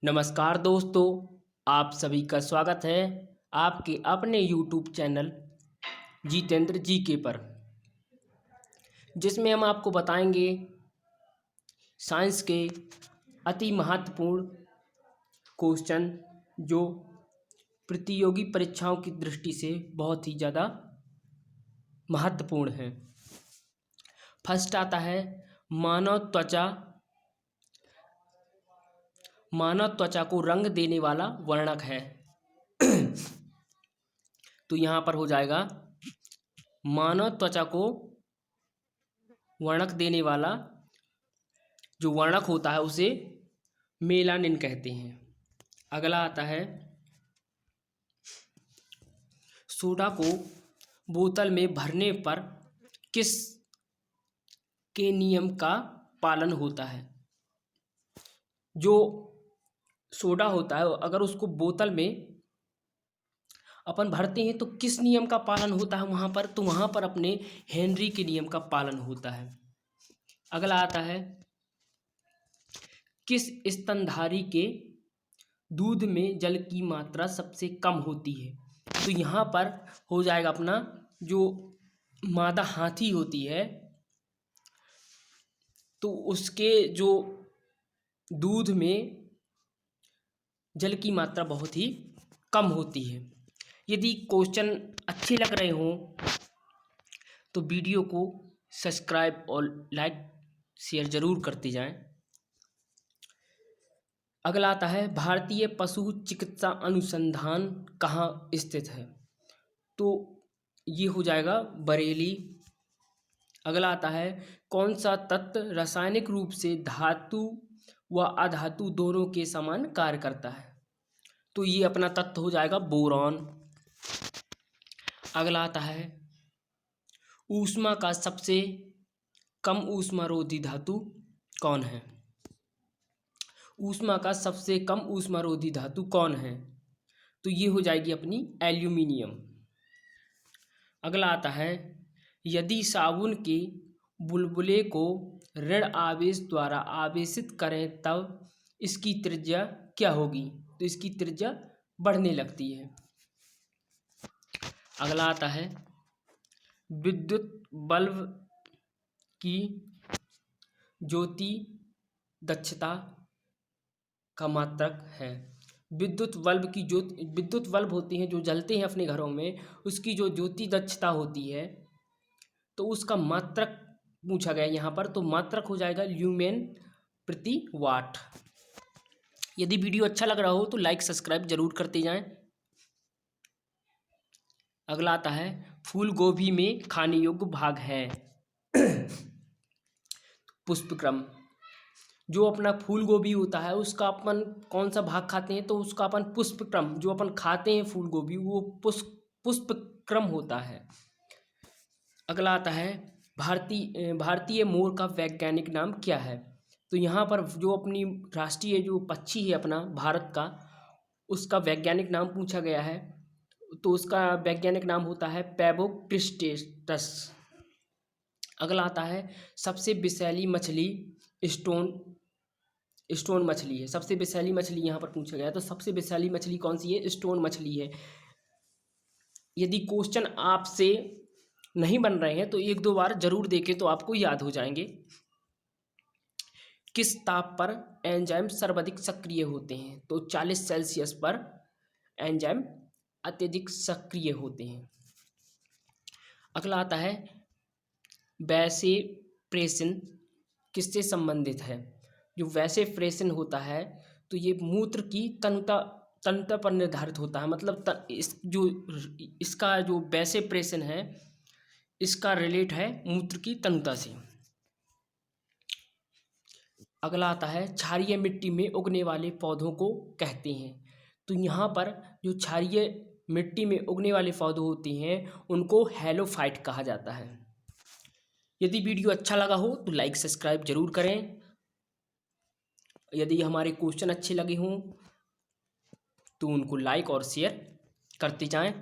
नमस्कार दोस्तों, आप सभी का स्वागत है आपके अपने YouTube चैनल जितेंद्र जीके पर, जिसमें हम आपको बताएंगे साइंस के अति महत्वपूर्ण क्वेश्चन जो प्रतियोगी परीक्षाओं की दृष्टि से बहुत ही ज़्यादा महत्वपूर्ण हैं। फर्स्ट आता है मानव त्वचा को रंग देने वाला वर्णक है। तो यहाँ पर हो जाएगा मानव त्वचा को वर्णक देने वाला जो वर्णक होता है उसे मेलानिन कहते हैं। अगला आता है सोडा को बोतल में भरने पर किस के नियम का पालन होता है। जो सोडा होता है अगर उसको बोतल में अपन भरते हैं तो किस नियम का पालन होता है वहाँ पर, तो वहाँ पर अपने हेनरी के नियम का पालन होता है। अगला आता है किस स्तनधारी के दूध में जल की मात्रा सबसे कम होती है। तो यहाँ पर हो जाएगा अपना जो मादा हाथी होती है तो उसके जो दूध में जल की मात्रा बहुत ही कम होती है। यदि क्वेश्चन अच्छे लग रहे हों तो वीडियो को सब्सक्राइब और लाइक शेयर ज़रूर करते जाएं। अगला आता है भारतीय पशु चिकित्सा अनुसंधान कहाँ स्थित है। तो ये हो जाएगा बरेली। अगला आता है कौन सा तत्व रासायनिक रूप से धातु व अधातु दोनों के समान कार्य करता है। तो ये अपना तत्व हो जाएगा बोरॉन। अगला आता है ऊष्मा का सबसे कम ऊष्मारोधी धातु कौन है। ऊष्मा का सबसे कम ऊष्मारोधी धातु कौन है, तो ये हो जाएगी अपनी एल्यूमिनियम। अगला आता है यदि साबुन के बुलबुले को ऋण आवेश द्वारा आवेशित करें तब इसकी त्रिज्या क्या होगी। तो इसकी त्रिज्या बढ़ने लगती है। अगला आता है विद्युत बल्ब की ज्योति दक्षता का मात्रक है। विद्युत बल्ब होती हैं जो जलते हैं अपने घरों में, उसकी जो ज्योति दक्षता होती है तो उसका मात्रक पूछा गया यहाँ पर। तो मात्रक हो जाएगा ल्यूमेन प्रति वाट। यदि वीडियो अच्छा लग रहा हो तो लाइक सब्सक्राइब जरूर करते जाएं। अगला आता है फूल गोभी में खाने योग्य भाग है। पुष्पक्रम। जो अपना फूल गोभी होता है उसका अपन कौन सा भाग खाते हैं, तो उसका अपन पुष्पक्रम जो अपन खाते हैं फूल गोभी वो पुष्पक्रम होता है। अगला आता है भारतीय मोर का वैज्ञानिक नाम क्या है। तो यहाँ पर जो अपनी राष्ट्रीय जो पक्षी है अपना भारत का उसका वैज्ञानिक नाम पूछा गया है। तो उसका वैज्ञानिक नाम होता है पैबोक्रिस्टेटस। अगला आता है सबसे विषैली मछली स्टोन मछली है। सबसे विषैली मछली यहाँ पर पूछा गया है, तो सबसे विषैली मछली कौन सी है, स्टोन मछली है। यदि क्वेश्चन आपसे नहीं बन रहे हैं तो एक दो बार जरूर देखें तो आपको याद हो जाएंगे। किस ताप पर एंजाइम सर्वाधिक सक्रिय होते हैं। तो 40 सेल्सियस पर एंजाइम अत्यधिक सक्रिय होते हैं। अगला आता है वैसेप्रेसिन किससे संबंधित है। जो वैसेप्रेसिन होता है तो ये मूत्र की तनुता पर निर्धारित होता है। मतलब इसका जो वैसेप्रेसिन है इसका रिलेट है मूत्र की तनुता से। अगला आता है क्षारीय मिट्टी में उगने वाले पौधों को कहते हैं। तो यहाँ पर जो क्षारीय मिट्टी में उगने वाले पौधे होते हैं उनको हैलोफाइट कहा जाता है। यदि वीडियो अच्छा लगा हो तो लाइक सब्सक्राइब जरूर करें। यदि हमारे क्वेश्चन अच्छे लगे हों तो उनको लाइक और शेयर करते जाएं।